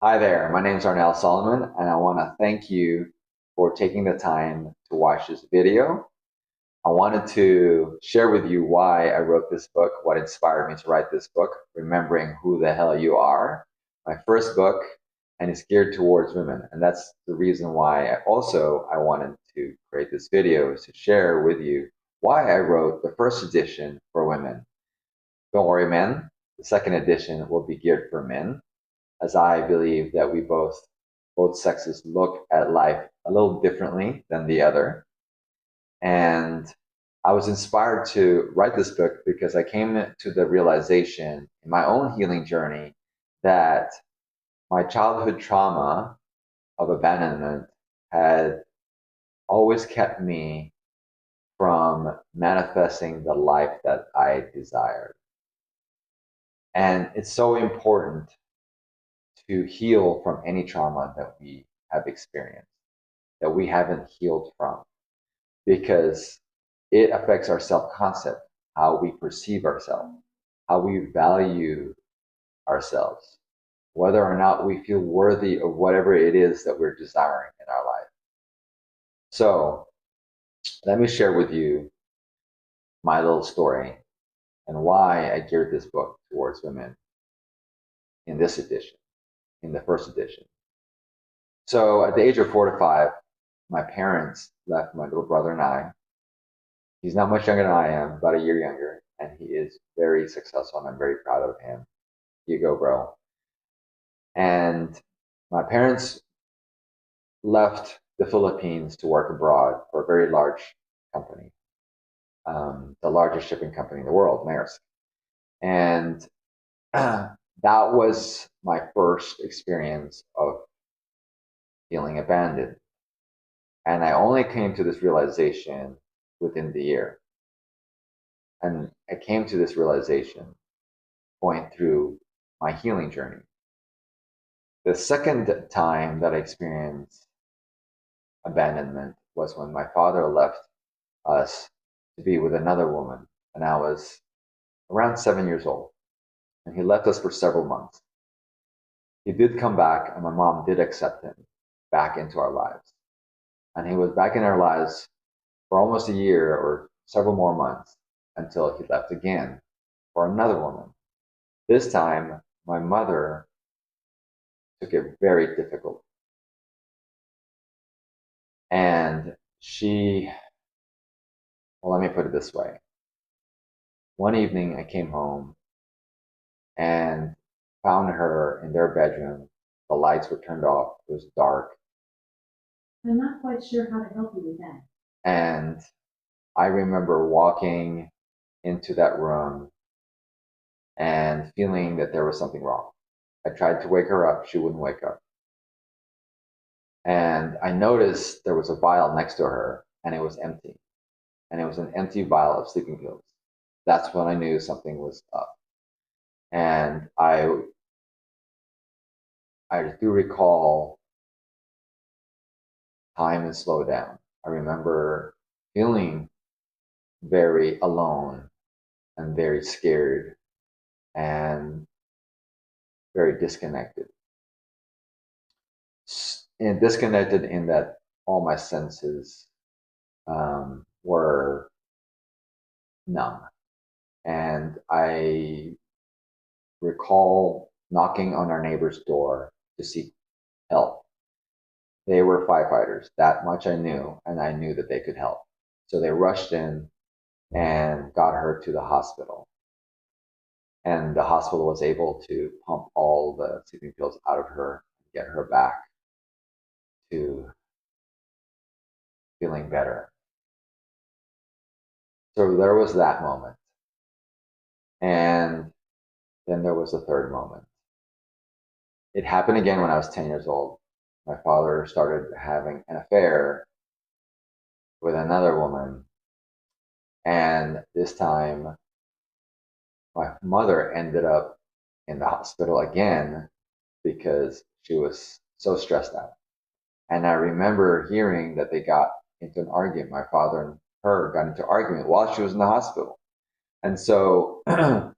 Hi there, my name is Arnell Solomon, and I want to thank you for taking the time to watch this video. I wanted to share with you why I wrote this book, what inspired me to write this book, Remembering Who the Hell You Are, my first book, and it's geared towards women. And that's the reason why I wanted to create this video is to share with you why I wrote the first edition for women. Don't worry, men, the second edition will be geared for men as I believe that both sexes look at life a little differently than the other. And I was inspired to write this book because I came to the realization in my own healing journey that my childhood trauma of abandonment had always kept me from manifesting the life that I desired. And it's so important to heal from any trauma that we have experienced, that we haven't healed from, because it affects our self concept, how we perceive ourselves, how we value ourselves, whether or not we feel worthy of whatever it is that we're desiring in our life. So, let me share with you my little story and why I geared this book towards women in this edition, in the first edition. So, at the age of 4 to 5, my parents left my little brother and I. He's not much younger than I am, about a year younger, and he is very successful, and I'm very proud of him. You go, bro. And my parents left the Philippines to work abroad for a very large company, the largest shipping company in the world, Maersk. And that was my first experience of feeling abandoned. And I only came to this realization within the year. And I came to this realization going through my healing journey. The second time that I experienced abandonment was when my father left us to be with another woman, and I was around 7 years old. And he left us for several months. He did come back, and my mom did accept him back into our lives. And he was back in our lives for almost a year or several more months until he left again for another woman. This time, my mother took it very difficult. And well, let me put it this way. One evening I came home and found her in their bedroom. The lights were turned off. It was dark. I'm not quite sure how to help you with that. And I remember walking into that room and feeling that there was something wrong. I tried to wake her up. She wouldn't wake up. And I noticed there was a vial next to her and it was empty. And it was an empty vial of sleeping pills. That's when I knew something was up. And I do recall time and slow down. I remember feeling very alone and very scared and very disconnected. And disconnected in that all my senses were numb. And I recall knocking on our neighbor's door to seek help. They were firefighters. That much I knew, and I knew that they could help. So they rushed in and got her to the hospital. And the hospital was able to pump all the sleeping pills out of her, get her back to feeling better. So there was that moment. And then there was a third moment. It happened again when I was 10 years old. My father started having an affair with another woman. And this time, my mother ended up in the hospital again because she was so stressed out. And I remember hearing that they got into an argument. My father and her got into an argument while she was in the hospital. And so at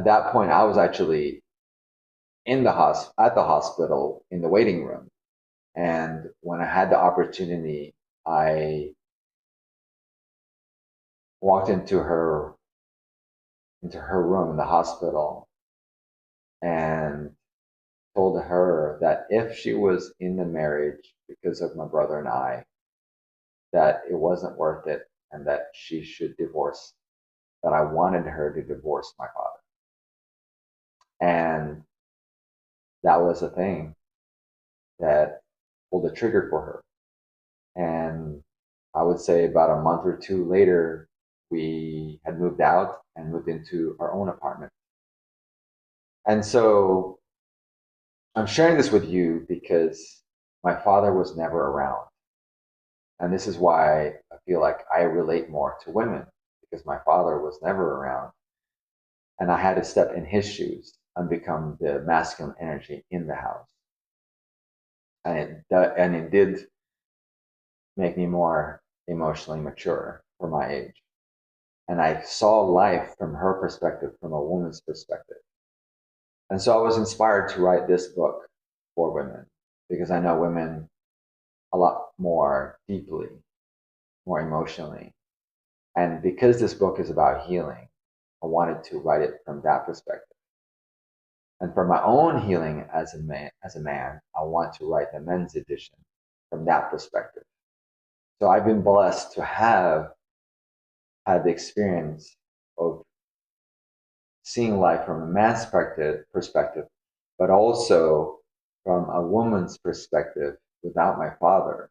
that point, I was actually at the hospital in the waiting room. And when I had the opportunity, I walked into her room in the hospital and told her that if she was in the marriage because of my brother and I, that it wasn't worth it and that she should divorce, that I wanted her to divorce my father. And that was a thing that pulled a trigger for her. And I would say about a month or two later, we had moved out and moved into our own apartment. And so I'm sharing this with you because my father was never around. And this is why I feel like I relate more to women because my father was never around. And I had to step in his shoes and become the masculine energy in the house. And it did make me more emotionally mature for my age. And I saw life from her perspective, from a woman's perspective. And so I was inspired to write this book for women because I know women a lot more deeply, more emotionally. And because this book is about healing, I wanted to write it from that perspective. And for my own healing as a man, I want to write the men's edition from that perspective. So I've been blessed to have had the experience of seeing life from a man's perspective, but also from a woman's perspective without my father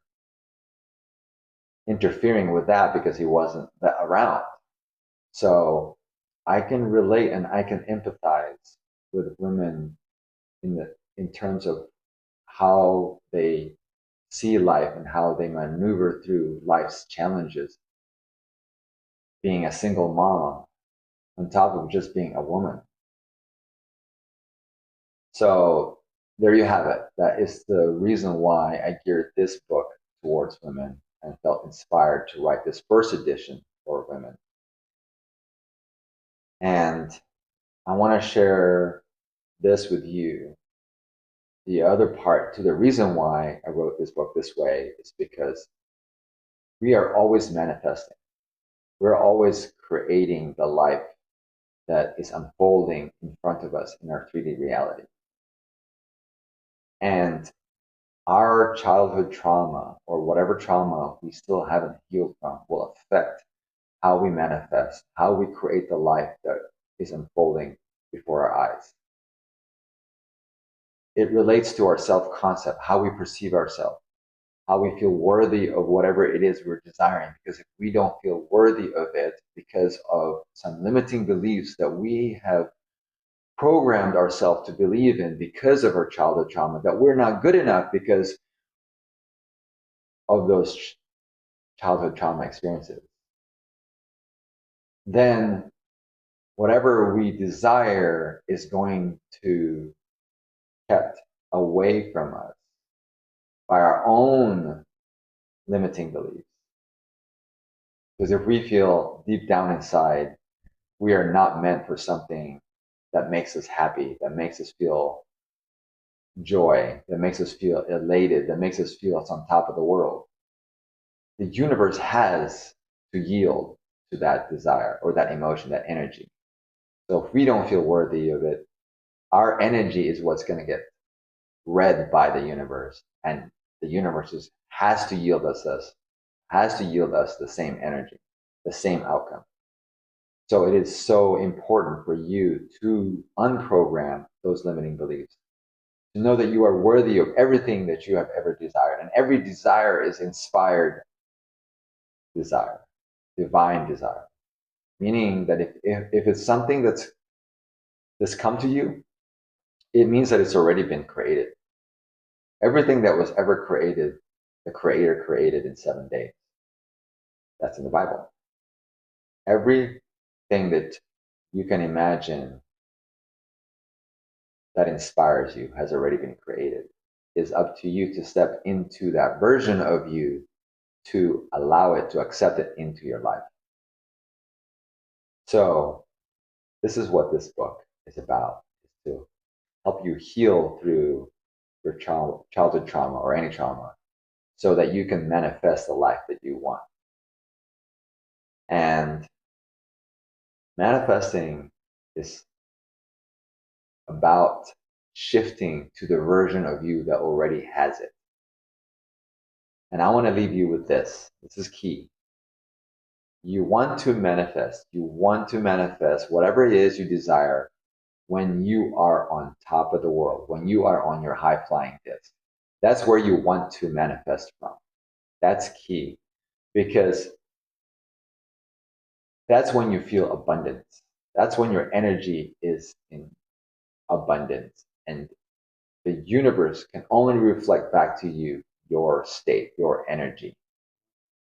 interfering with that because he wasn't around. So I can relate and I can empathize with women in terms of how they see life and how they maneuver through life's challenges, being a single mom on top of just being a woman. So there you have it. That is the reason why I geared this book towards women and felt inspired to write this first edition for women. And I want to share this with you. The other part to the reason why I wrote this book this way is because we are always manifesting. We're always creating the life that is unfolding in front of us in our 3D reality. And our childhood trauma or whatever trauma we still haven't healed from will affect how we manifest, how we create the life that is unfolding before our eyes. It relates to our self-concept, how we perceive ourselves, how we feel worthy of whatever it is we're desiring. Because if we don't feel worthy of it because of some limiting beliefs that we have programmed ourselves to believe in because of our childhood trauma, that we're not good enough because of those childhood trauma experiences, then whatever we desire is going to be kept away from us by our own limiting beliefs. Because if we feel deep down inside we are not meant for something that makes us happy, that makes us feel joy, that makes us feel elated, that makes us feel it's on top of the world, the universe has to yield to that desire or that emotion, that energy. So if we don't feel worthy of it, our energy is what's going to get read by the universe, and the universe has to yield us the same energy, the same outcome. So it is so important for you to unprogram those limiting beliefs, to know that you are worthy of everything that you have ever desired, and every desire is inspired desire, divine desire. Meaning that if it's something that's come to you, it means that it's already been created. Everything that was ever created, the Creator created in 7 days. That's in the Bible. Everything that you can imagine that inspires you has already been created. It's up to you to step into that version of you, to allow it, to accept it into your life. So this is what this book is about, is to help you heal through your childhood trauma or any trauma so that you can manifest the life that you want. And manifesting is about shifting to the version of you that already has it. And I want to leave you with this. This is key. You want to manifest. You want to manifest whatever it is you desire when you are on top of the world, when you are on your high flying disc. That's where you want to manifest from. That's key because that's when you feel abundance. That's when your energy is in abundance. And the universe can only reflect back to you your state, your energy.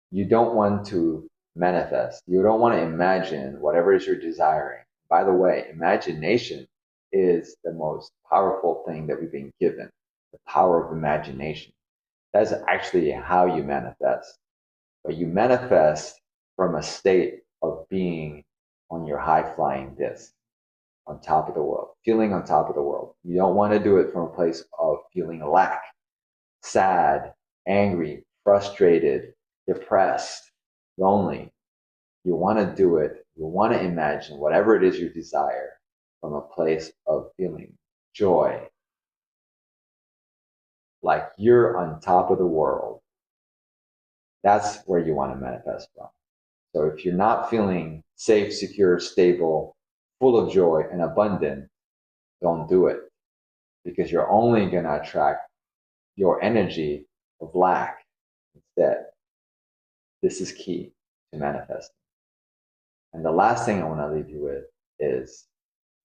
You don't want to manifest. You don't want to imagine whatever it is you're desiring. By the way, imagination is the most powerful thing that we've been given, the power of imagination. That's actually how you manifest. But you manifest from a state of being on your high flying disc, on top of the world, feeling on top of the world. You don't want to do it from a place of feeling lack, sad, angry, frustrated, depressed, lonely. You want to do it. You want to imagine whatever it is you desire from a place of feeling joy, like you're on top of the world. That's where you want to manifest from. So if you're not feeling safe, secure, stable, full of joy and abundant, don't do it because you're only going to attract your energy of lack instead. This is key to manifesting. And the last thing I want to leave you with is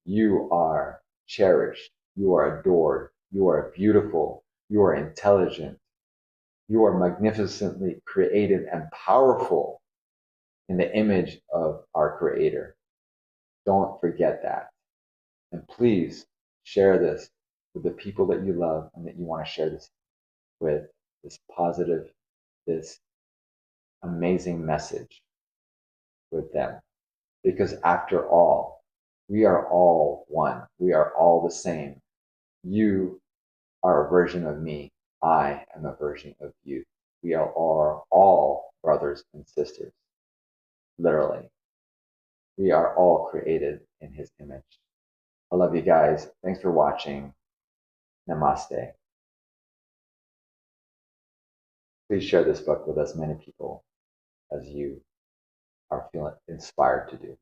you are cherished, you are adored, you are beautiful, you are intelligent, you are magnificently creative and powerful in the image of our Creator. Don't forget that. And please share this with the people that you love and that you want to share this with, this positive, this amazing message with them. Because after all, we are all one. We are all the same. You are a version of me. I am a version of you. We are all brothers and sisters. Literally. We are all created in his image. I love you guys. Thanks for watching. Namaste. Please share this book with as many people as you are feeling inspired to do.